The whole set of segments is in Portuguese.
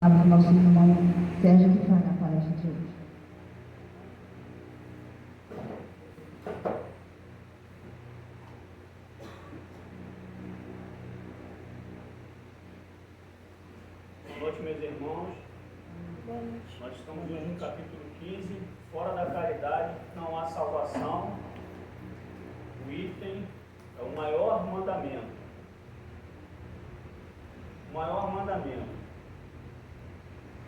para o nosso irmão Sérgio que fará a palestra de hoje. Boa noite, meus irmãos. Boa noite. Nós estamos hoje no capítulo 15, fora da caridade não há salvação. O item é o maior mandamento. O maior mandamento.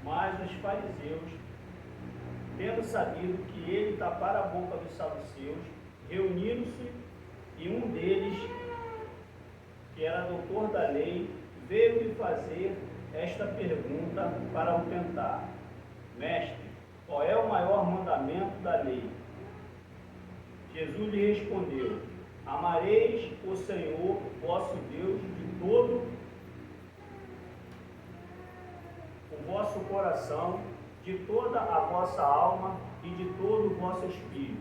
Mas os fariseus, tendo sabido que ele tapara a boca dos saduceus, reuniram-se e um deles, que era doutor da lei, veio lhe fazer esta pergunta para o tentar: Mestre, qual é o maior mandamento da lei? Jesus lhe respondeu: Amareis o Senhor vosso Deus de todo o vosso coração, de toda a vossa alma e de todo o vosso espírito.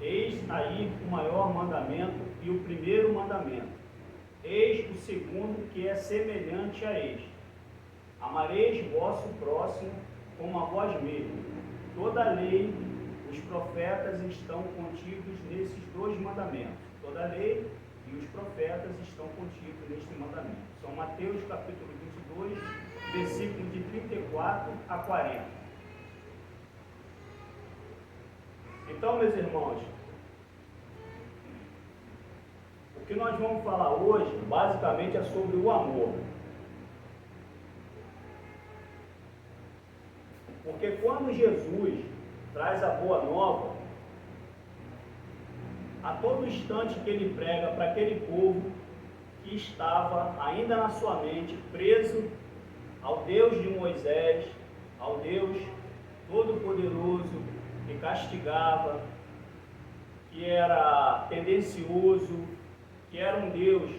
Eis aí o maior mandamento e o primeiro mandamento. Eis o segundo, que é semelhante a este: Amareis vosso próximo como a vós mesmos. Toda a lei, os profetas estão contidos nesses dois mandamentos. Toda a lei e os profetas estão contidos neste mandamento. São Mateus capítulo 22, versículos de 34 a 40. Então, meus irmãos, o que nós vamos falar hoje, basicamente, é sobre o amor. Porque quando Jesus traz a boa nova, a todo instante que ele prega para aquele povo que estava ainda na sua mente preso ao Deus de Moisés, ao Deus Todo-Poderoso, que castigava, que era tendencioso, que era um Deus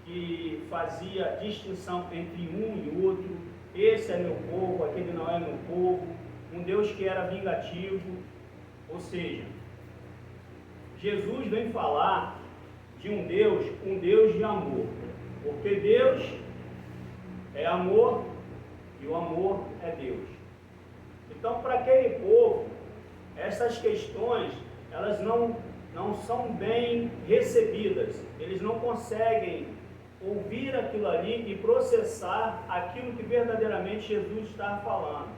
que fazia distinção entre um e outro. Esse é meu povo, aquele não é meu povo. Um Deus que era vingativo. Ou seja, Jesus vem falar de um Deus de amor. Porque Deus é amor e o amor é Deus. Então, para aquele povo, essas questões, elas não são bem recebidas. Eles não conseguem ouvir aquilo ali e processar aquilo que verdadeiramente Jesus está falando.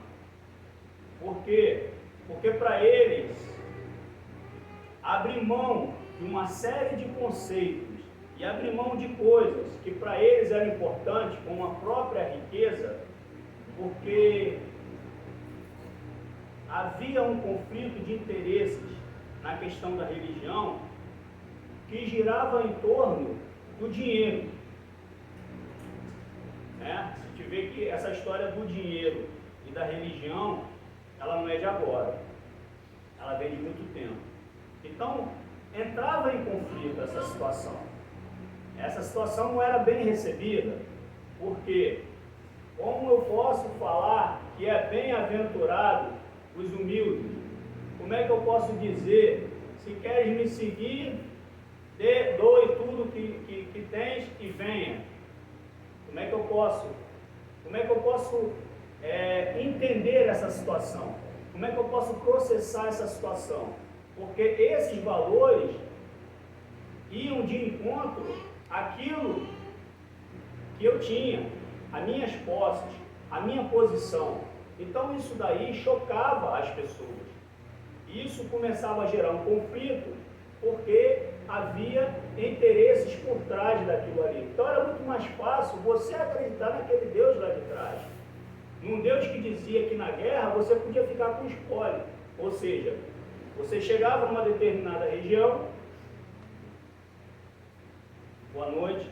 Por quê? Porque para eles, abrir mão de uma série de conceitos e abrir mão de coisas que para eles eram importantes, como a própria riqueza, porque havia um conflito de interesses na questão da religião que girava em torno do dinheiro. Se te vê que essa história do dinheiro e da religião, ela não é de agora, ela vem de muito tempo. Então, entrava em conflito essa situação. Essa situação não era bem recebida, porque como eu posso falar que é bem-aventurado os humildes? Como é que eu posso dizer, se queres me seguir, doe tudo que tens e venha? Como é que eu posso entender essa situação? Como é que eu posso processar essa situação? Porque esses valores iam de encontro àquilo que eu tinha, as minhas posses, a minha posição. Então isso daí chocava as pessoas. Isso começava a gerar um conflito, porque havia interesses por trás daquilo ali. Então era muito mais fácil você acreditar naquele Deus lá de trás. Num Deus que dizia que na guerra você podia ficar com espólio. Ou seja, você chegava numa determinada região. Boa noite.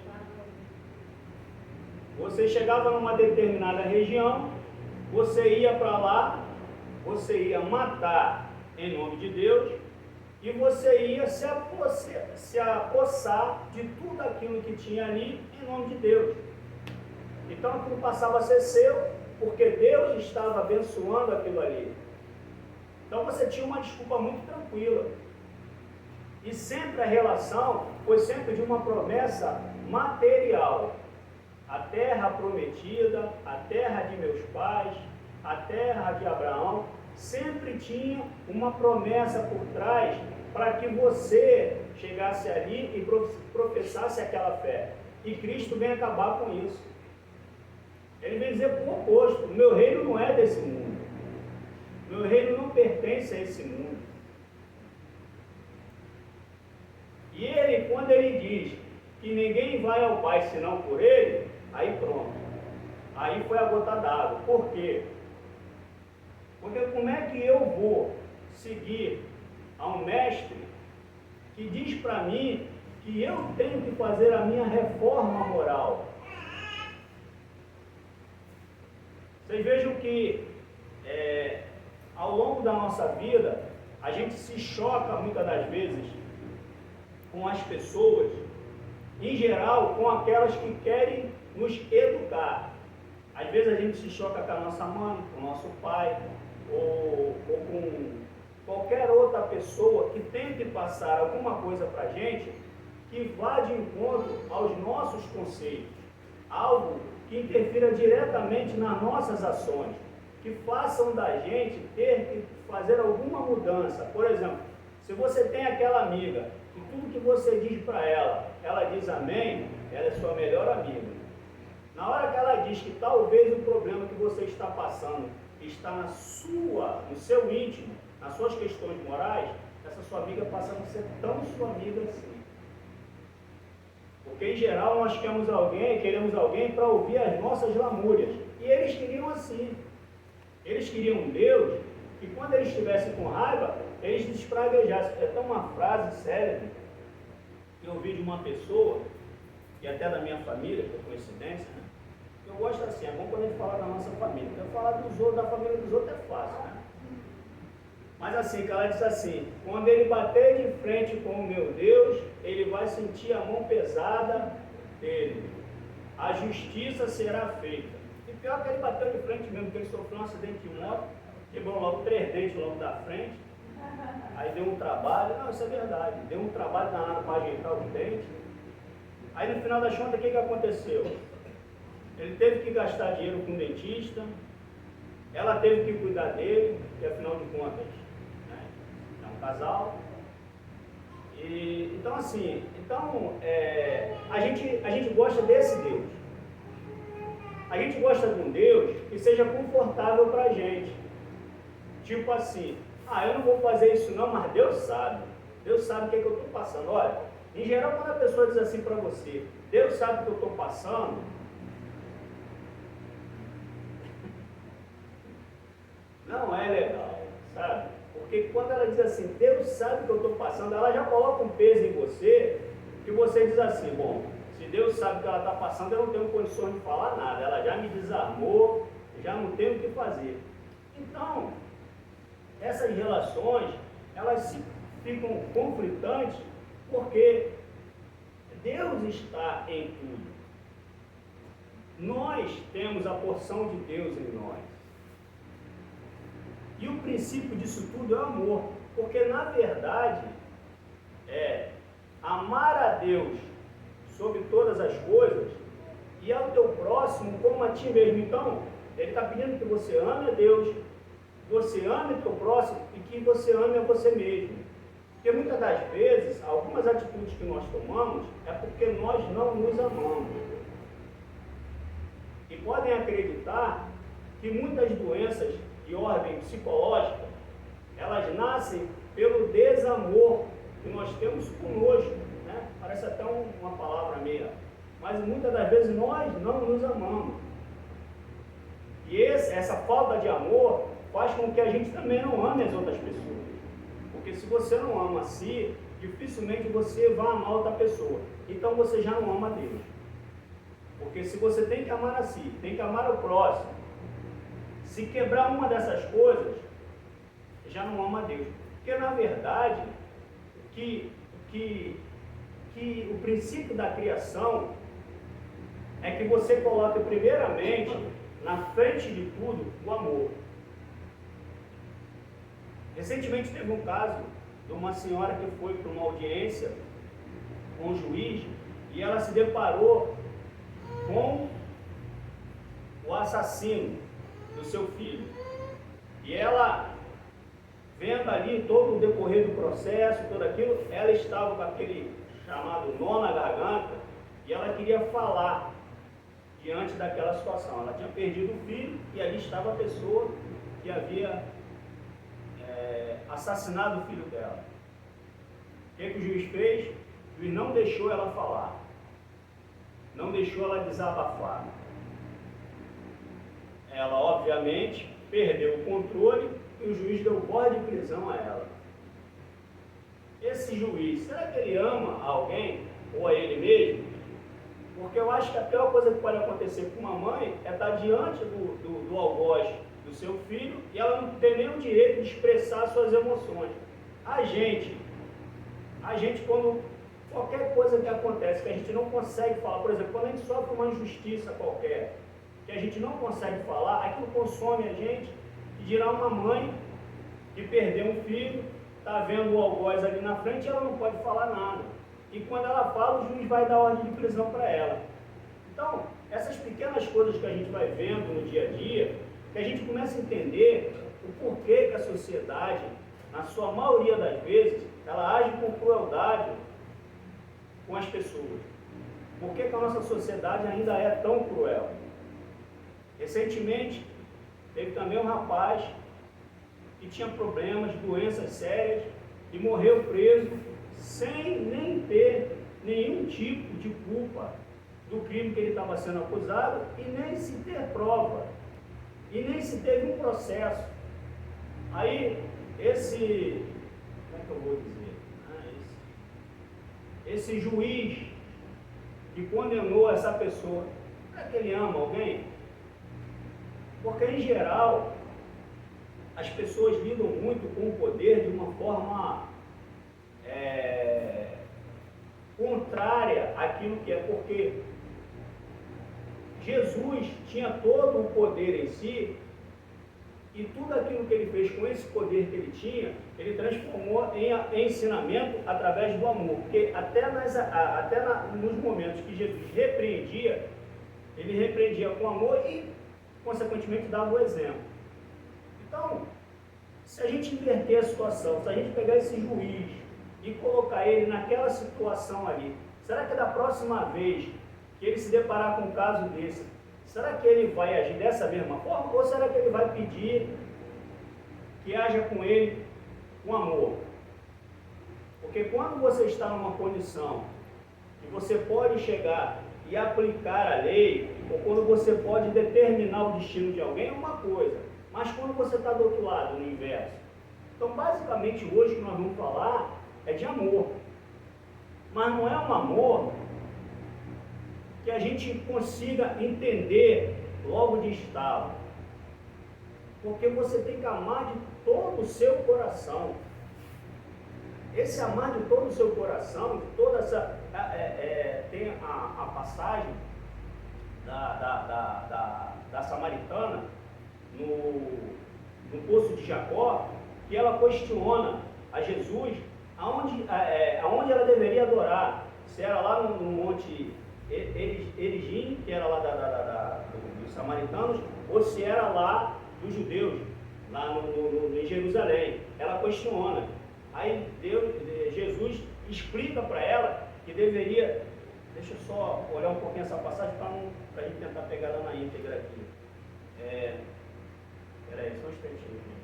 Você chegava numa determinada região, você ia para lá, você ia matar em nome de Deus, e você ia se apossar de tudo aquilo que tinha ali em nome de Deus. Então aquilo passava a ser seu, porque Deus estava abençoando aquilo ali. Então você tinha uma desculpa muito tranquila. E sempre a relação foi sempre de uma promessa material. a terra prometida, a terra de meus pais, a terra de Abraão, sempre tinha uma promessa por trás para que você chegasse ali e professasse aquela fé. E Cristo vem acabar com isso. Ele vem dizer o oposto: o meu reino não é desse mundo. O meu reino não pertence a esse mundo. E ele, quando ele diz que ninguém vai ao Pai senão por ele, aí pronto. Aí foi a gota d'água. Por quê? Porque como é que eu vou seguir a um mestre que diz para mim que eu tenho que fazer a minha reforma moral? Vocês vejam que ao longo da nossa vida a gente se choca muitas das vezes com as pessoas, em geral com aquelas que querem nos educar. Às vezes a gente se choca com a nossa mãe, com o nosso pai, ou com qualquer outra pessoa que tente passar alguma coisa para a gente que vá de encontro aos nossos conceitos, algo que interfira diretamente nas nossas ações, que façam da gente ter que fazer alguma mudança. Por exemplo, se você tem aquela amiga que tudo que você diz para ela diz amém, ela é sua melhor amiga. Na hora que ela diz que talvez o problema que você está passando está no seu íntimo, nas suas questões morais, essa sua amiga passa a não ser tão sua amiga assim. Porque em geral nós queremos alguém para ouvir as nossas lamúrias. E eles queriam assim. Eles queriam um Deus que quando eles estivessem com raiva, eles despraguejassem. É até uma frase célebre que eu ouvi de uma pessoa, e até da minha família, por coincidência, né? Eu gosto assim, é bom quando a gente fala da nossa família. Porque falar dos outros, da família dos outros é fácil, né? Mas assim, que ela diz assim: quando ele bater de frente com o meu Deus, ele vai sentir a mão pesada dele. A justiça será feita. E pior que ele bateu de frente mesmo, porque ele sofreu um acidente de moto, quebrou logo 3 dentes logo da frente. Aí deu um trabalho, não, isso é verdade, deu um trabalho danado para ajeitar os dentes. Aí no final das contas, o que aconteceu? Ele teve que gastar dinheiro com o dentista, ela teve que cuidar dele, porque afinal de contas, né, é um casal. E, então assim, a gente gosta desse Deus. A gente gosta de um Deus que seja confortável para a gente. Tipo assim, eu não vou fazer isso não, mas Deus sabe. Deus sabe o que eu estou passando. Olha, em geral quando a pessoa diz assim para você, Deus sabe o que eu estou passando, não é legal, sabe? Porque quando ela diz assim, Deus sabe o que eu estou passando, ela já coloca um peso em você, que você diz assim, bom, se Deus sabe o que ela está passando, eu não tenho condições de falar nada, ela já me desarmou, já não tenho o que fazer. Então, essas relações, elas ficam conflitantes, porque Deus está em tudo. Nós temos a porção de Deus em nós. E o princípio disso tudo é o amor, porque na verdade é amar a Deus sobre todas as coisas e ao teu próximo como a ti mesmo. Então, ele está pedindo que você ame a Deus, você ame o teu próximo e que você ame a você mesmo. Porque muitas das vezes, algumas atitudes que nós tomamos é porque nós não nos amamos. E podem acreditar que muitas doenças de ordem psicológica, elas nascem pelo desamor que nós temos conosco, né? Parece até uma palavra meia, mas muitas das vezes nós não nos amamos. E essa falta de amor faz com que a gente também não ame as outras pessoas. Porque se você não ama a si, dificilmente você vai amar outra pessoa. Então você já não ama a Deus. Porque se você tem que amar a si, tem que amar o próximo, se quebrar uma dessas coisas, já não ama a Deus. Porque na verdade, que o princípio da criação é que você coloque primeiramente, na frente de tudo, o amor. Recentemente teve um caso de uma senhora que foi para uma audiência com um juiz e ela se deparou com o assassino do seu filho. E ela, vendo ali todo o decorrer do processo, tudo aquilo, ela estava com aquele chamado nó na garganta e ela queria falar diante daquela situação. Ela tinha perdido o filho e ali estava a pessoa que havia assassinado o filho dela. O que o juiz fez? O juiz não deixou ela falar, não deixou ela desabafar. Ela, obviamente, perdeu o controle e o juiz deu ordem de prisão a ela. Esse juiz, será que ele ama alguém ou a ele mesmo? Porque eu acho que a pior coisa que pode acontecer com uma mãe é estar diante do algoz do seu filho e ela não ter nenhum direito de expressar suas emoções. A gente, quando qualquer coisa que acontece, que a gente não consegue falar, por exemplo, quando a gente sofre uma injustiça qualquer, que a gente não consegue falar, aquilo consome a gente, e dirá uma mãe que perdeu um filho, está vendo o algoz ali na frente e ela não pode falar nada. E quando ela fala, o juiz vai dar ordem de prisão para ela. Então, essas pequenas coisas que a gente vai vendo no dia a dia, que a gente começa a entender o porquê que a sociedade, na sua maioria das vezes, ela age com crueldade com as pessoas. Por que a nossa sociedade ainda é tão cruel? Recentemente, teve também um rapaz que tinha problemas, doenças sérias, e morreu preso sem nem ter nenhum tipo de culpa do crime que ele estava sendo acusado e nem se ter prova, e nem se teve um processo. Aí, como é que eu vou dizer? Esse juiz que condenou essa pessoa, será que ele ama alguém? Porque, em geral, as pessoas lidam muito com o poder de uma forma contrária àquilo que é, porque Jesus tinha todo o poder em si e tudo aquilo que ele fez com esse poder que ele tinha, ele transformou em ensinamento através do amor, porque nos momentos que Jesus repreendia, ele repreendia com amor e, consequentemente, dava o exemplo. Então, se a gente inverter a situação, se a gente pegar esse juiz e colocar ele naquela situação ali, será que da próxima vez que ele se deparar com um caso desse, será que ele vai agir dessa mesma forma? Ou será que ele vai pedir que haja com ele com amor? Porque quando você está numa condição que você pode chegar e aplicar a lei, ou quando você pode determinar o destino de alguém, é uma coisa. Mas quando você está do outro lado, no inverso. Então, basicamente, hoje o que nós vamos falar é de amor. Mas não é um amor que a gente consiga entender logo de estalo. Porque você tem que amar de todo o seu coração. Esse amar de todo o seu coração, de toda essa... tem a passagem da samaritana no poço de Jacó, que ela questiona a Jesus aonde ela deveria adorar, se era lá no monte Erigim, que era lá dos samaritanos, ou se era lá dos judeus, lá em Jerusalém. Ela questiona. Aí Jesus explica para ela que deveria... Deixa eu só olhar um pouquinho essa passagem para a gente tentar pegar ela na íntegra aqui. Peraí, só um instantinho, gente.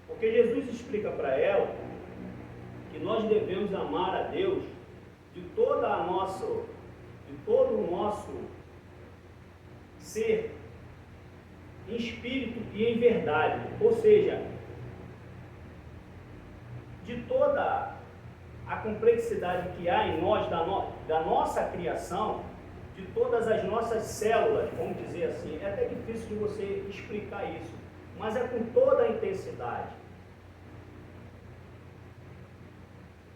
Porque Jesus explica para ela que nós devemos amar a Deus de todo o nosso ser, em espírito e em verdade. Ou seja, de toda a complexidade que há em nós, da nossa criação, de todas as nossas células, vamos dizer assim. É até difícil de você explicar isso, mas é com toda a intensidade.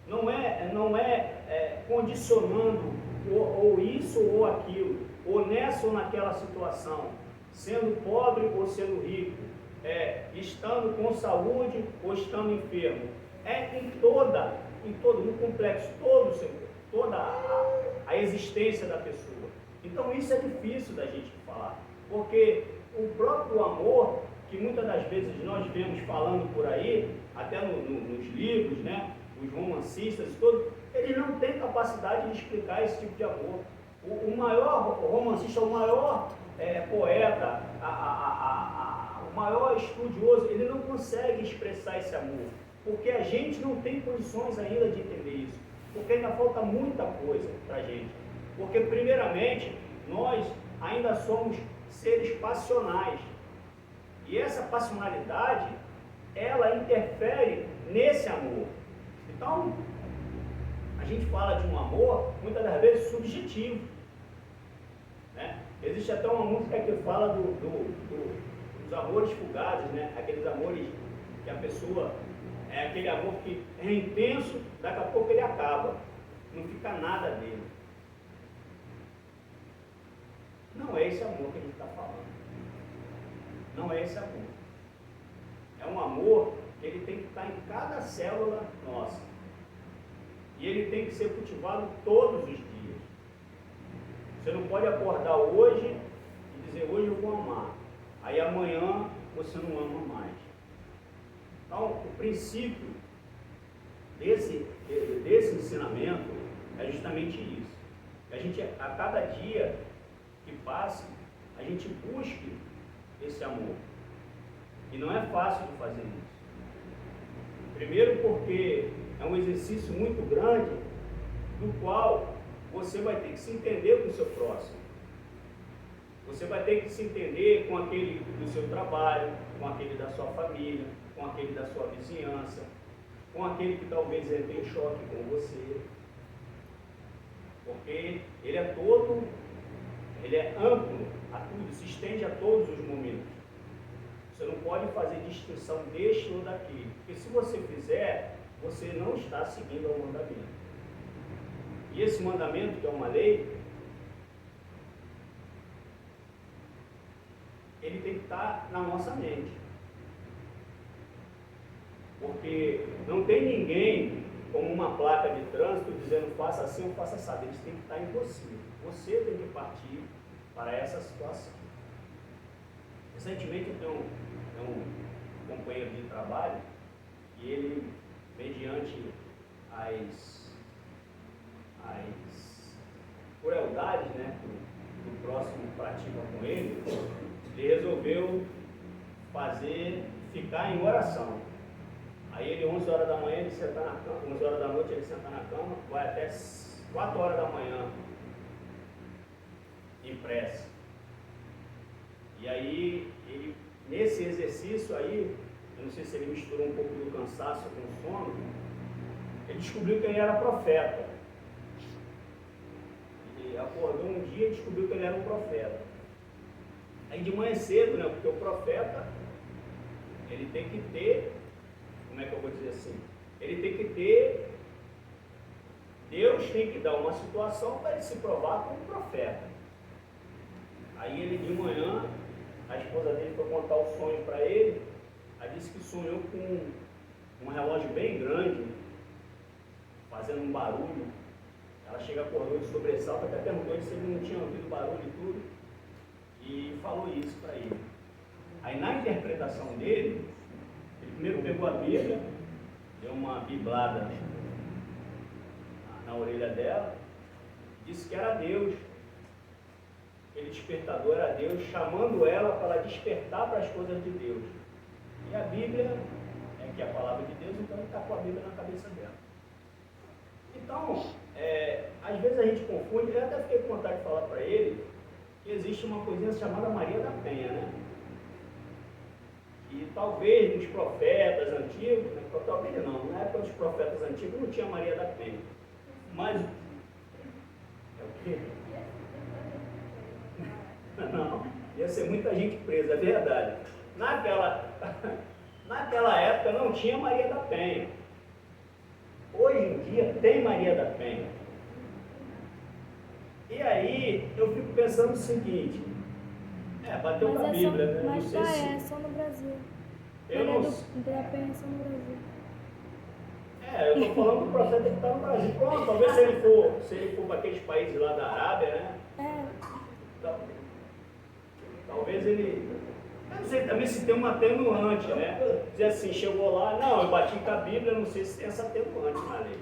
Não é condicionando ou isso ou aquilo, ou nessa ou naquela situação. sendo pobre ou sendo rico, estando com saúde ou estando enfermo. É em todo, no complexo, toda a existência da pessoa. Então isso é difícil da gente falar, porque o próprio amor, que muitas das vezes nós vemos falando por aí, até nos livros, né, os romancistas e tudo, eles não têm capacidade de explicar esse tipo de amor. O maior romancista, o maior poeta, o maior estudioso, ele não consegue expressar esse amor, porque a gente não tem condições ainda de entender isso, porque ainda falta muita coisa para a gente. Porque, primeiramente, nós ainda somos seres passionais. E essa passionalidade, ela interfere nesse amor. Então, a gente fala de um amor, muitas das vezes, subjetivo. Né? Existe até uma música que fala dos amores fugazes, né? Aqueles amores que a pessoa... É aquele amor que é intenso, daqui a pouco ele acaba. Não fica nada dele. Não é esse amor que a gente está falando. Não é esse amor. É um amor que ele tem que estar em cada célula nossa. E ele tem que ser cultivado todos os dias. Você não pode acordar hoje e dizer, hoje eu vou amar. Aí amanhã você não ama mais. Então, o princípio desse ensinamento é justamente isso. A gente, a cada dia que passe, a gente busque esse amor. E não é fácil de fazer isso. Primeiro porque é um exercício muito grande, do qual você vai ter que se entender com o seu próximo. Você vai ter que se entender com aquele do seu trabalho, com aquele da sua família, com aquele da sua vizinhança, com aquele que talvez entre em choque com você. Porque ele é todo, ele é amplo a tudo, se estende a todos os momentos. Você não pode fazer distinção deste ou daquele, porque se você fizer, você não está seguindo ao mandamento. E esse mandamento, que é uma lei, ele tem que estar na nossa mente. Porque não tem ninguém como uma placa de trânsito dizendo faça assim ou faça assado. Eles têm que estar em você. Você tem que partir para essa situação. Recentemente eu tenho um companheiro de trabalho e ele, mediante as crueldades, né, que o próximo pratica com ele resolveu ficar em oração. Aí ele, 11 horas da manhã, ele senta na cama, 11 horas da noite ele senta na cama, vai até 4 horas da manhã em prece. E aí, ele, nesse exercício aí, eu não sei se ele misturou um pouco do cansaço com o sono, ele descobriu que ele era profeta. Ele acordou um dia e descobriu que ele era um profeta. Aí de manhã cedo, né, porque o profeta, ele tem que ter, como é que eu vou dizer assim? Ele tem que ter, Deus tem que dar uma situação para ele se provar como profeta. Aí ele de manhã, a esposa dele foi contar o sonho para ele, aí disse que sonhou com um relógio bem grande, fazendo um barulho. Ela chega, acordou de sobressalto, até perguntou se ele não tinha ouvido barulho e tudo, e falou isso para ele. Aí na interpretação dele, ele primeiro pegou a Bíblia, deu uma biblada na orelha dela, disse que era Deus. Aquele despertador era Deus, chamando ela para despertar para as coisas de Deus. E a Bíblia, que é a palavra de Deus, então ele está com a Bíblia na cabeça dela. Então, às vezes a gente confunde, eu até fiquei com vontade de falar para ele, que existe uma coisinha chamada Maria da Penha, né? E talvez nos profetas antigos, né? Talvez não, na época dos profetas antigos não tinha Maria da Penha. Mas, é o quê? Não, ia ser muita gente presa, é verdade. Naquela época não tinha Maria da Penha. Hoje em dia tem Maria da Penha. E aí eu fico pensando o seguinte, Bateu com a Bíblia, né? Mas Não sei se... é só no Brasil. Eu não... Da Penha é só no Brasil. Eu estou falando do profeta que está no Brasil. Pronto, talvez se ele for para aqueles países lá da Arábia, né? Então, talvez ele... Eu não sei também se tem uma atenuante, né? Dizer assim, chegou lá, não, eu bati com a Bíblia, não sei se tem essa atenuante na lei.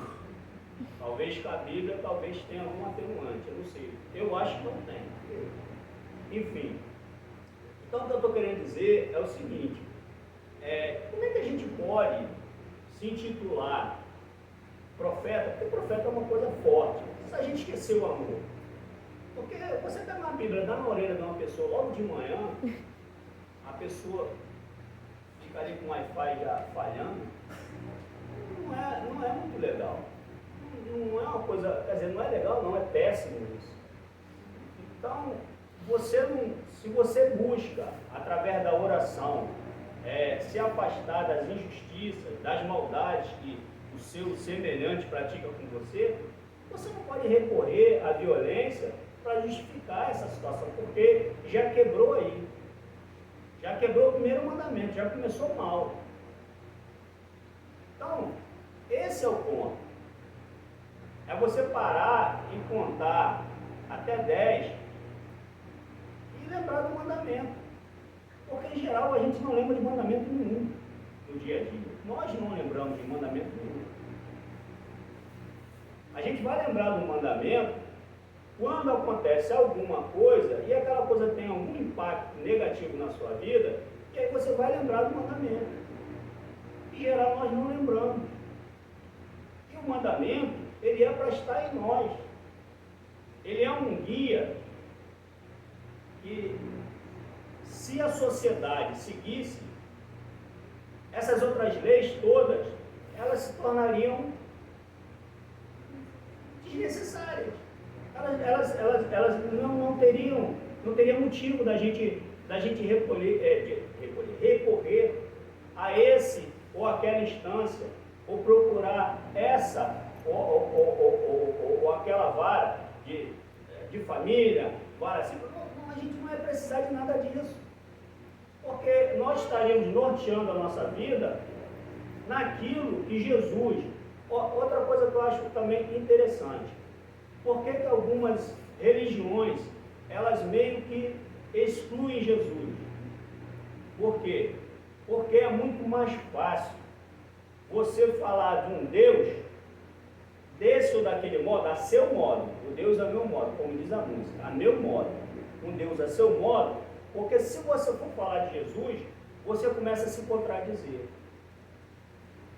Talvez com a Bíblia, talvez tenha alguma atenuante, eu não sei. Eu acho que não tem. Enfim. Então, o que eu estou querendo dizer é o seguinte, como é que a gente pode se intitular profeta? Porque profeta é uma coisa forte. Se a gente esquecer o amor. Porque você pega uma Bíblia, dá na orelha de uma pessoa logo de manhã, a pessoa fica ali com o Wi-Fi já falhando, não é muito legal. Não é uma coisa, quer dizer, não é legal não, é péssimo isso. Então, se você busca, através da oração, se afastar das injustiças, das maldades que o seu semelhante pratica com você, você não pode recorrer à violência para justificar essa situação, porque já quebrou aí. Já quebrou o primeiro mandamento, já começou mal. Então, esse é o ponto. É você parar e contar até 10 e lembrar do mandamento. Porque, em geral, a gente não lembra de mandamento nenhum no dia a dia. Nós não lembramos de mandamento nenhum. A gente vai lembrar do mandamento quando acontece alguma coisa e aquela coisa tem algum impacto negativo na sua vida, e aí você vai lembrar do mandamento. Em geral, nós não lembramos. E o mandamento, ele é para estar em nós. Ele é um guia que, se a sociedade seguisse essas outras leis todas, elas se tornariam desnecessárias. Elas não teriam motivo da gente recorrer a esse ou aquela instância, ou procurar essa ou aquela vara de família, vara assim. Não, a gente não vai precisar de nada disso, porque nós estaríamos norteando a nossa vida naquilo que Jesus... Outra coisa que eu acho também interessante, por que algumas religiões, elas meio que excluem Jesus? Por quê? Porque é muito mais fácil você falar de um Deus desse ou daquele modo, a seu modo. O Deus a meu modo, como diz a música, a meu modo. Um Deus a seu modo, porque se você for falar de Jesus, você começa a se contradizer.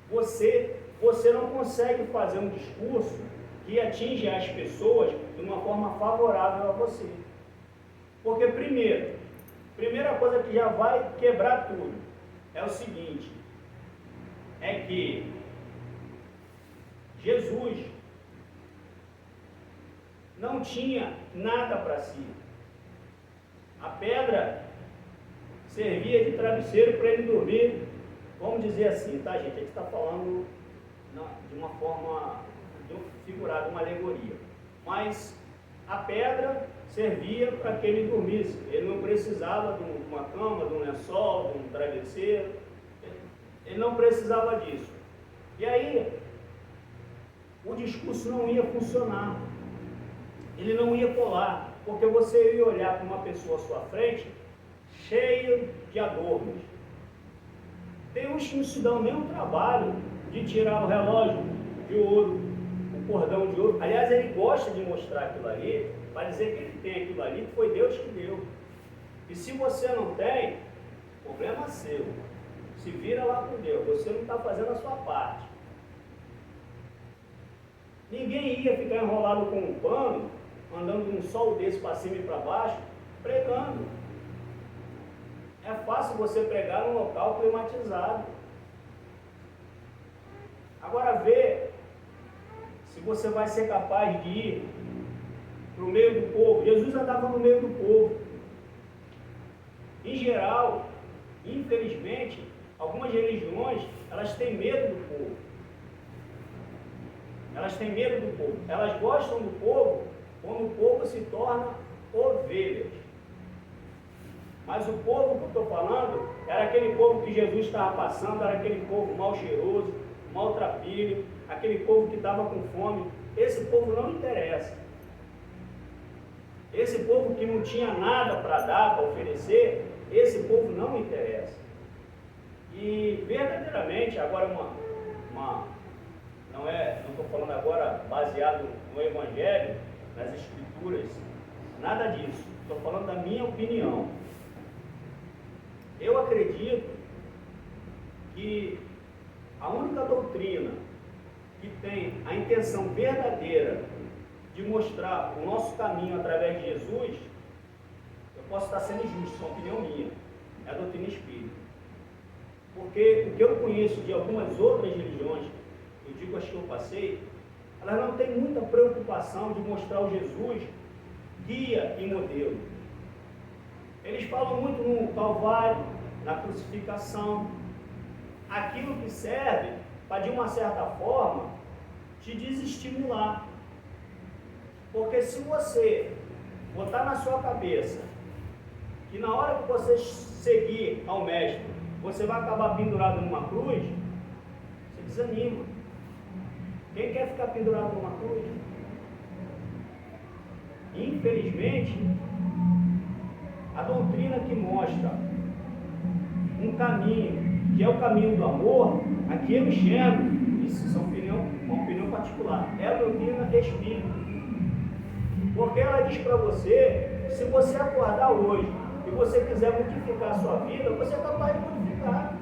Você não consegue fazer um discurso que atinge as pessoas de uma forma favorável a você. Porque primeira coisa que já vai quebrar tudo é o seguinte, é que Jesus não tinha nada para si. A pedra servia de travesseiro para ele dormir. Vamos dizer assim, tá, gente? A gente está falando de uma forma figurada, uma alegoria. Mas a pedra servia para que ele dormisse. Ele não precisava de uma cama, de um lençol, de um travesseiro. Ele não precisava disso. E aí, o discurso não ia funcionar. Ele não ia colar, porque você ia olhar para uma pessoa à sua frente cheia de adornos. Tem uns que não se dão nem o trabalho de tirar o relógio de ouro, o cordão de ouro. Aliás, ele gosta de mostrar aquilo ali, para dizer que ele tem aquilo ali, que foi Deus que deu. E se você não tem, problema seu. Se vira lá com Deus, você não está fazendo a sua parte. Ninguém ia ficar enrolado com um pano, andando num sol desse para cima e para baixo, pregando. É fácil você pregar num local climatizado. Agora vê se você vai ser capaz de ir para o meio do povo. Jesus andava no meio do povo. Em geral, infelizmente, algumas religiões, elas têm medo do povo. Elas têm medo do povo. Elas gostam do povo quando o povo se torna ovelhas. Mas o povo que eu estou falando era aquele povo que Jesus estava passando, era aquele povo mal cheiroso, maltrapilho, aquele povo que estava com fome. Esse povo não interessa. Esse povo que não tinha nada para dar, para oferecer, esse povo não me interessa. E verdadeiramente, agora não estou falando agora baseado no Evangelho, nas Escrituras, nada disso. Estou falando da minha opinião. Eu acredito que a única doutrina que tem a intenção verdadeira de mostrar o nosso caminho através de Jesus, eu posso estar sendo injusto, isso é uma opinião minha, é a doutrina espírita. Porque o que eu conheço de algumas outras religiões, eu digo as que eu passei, elas não têm muita preocupação de mostrar o Jesus guia e modelo. Eles falam muito no Calvário, na crucificação, aquilo que serve para, de uma certa forma, te desestimular. Porque se você botar na sua cabeça que na hora que você seguir ao Mestre, você vai acabar pendurado numa cruz, você desanima. Quem quer ficar pendurado numa cruz? Infelizmente, a doutrina que mostra um caminho, que é o caminho do amor, aqui eu enxergo, isso é uma opinião particular, é a doutrina espírita. Porque ela diz para você, se você acordar hoje e você quiser modificar a sua vida, você é capaz de modificar.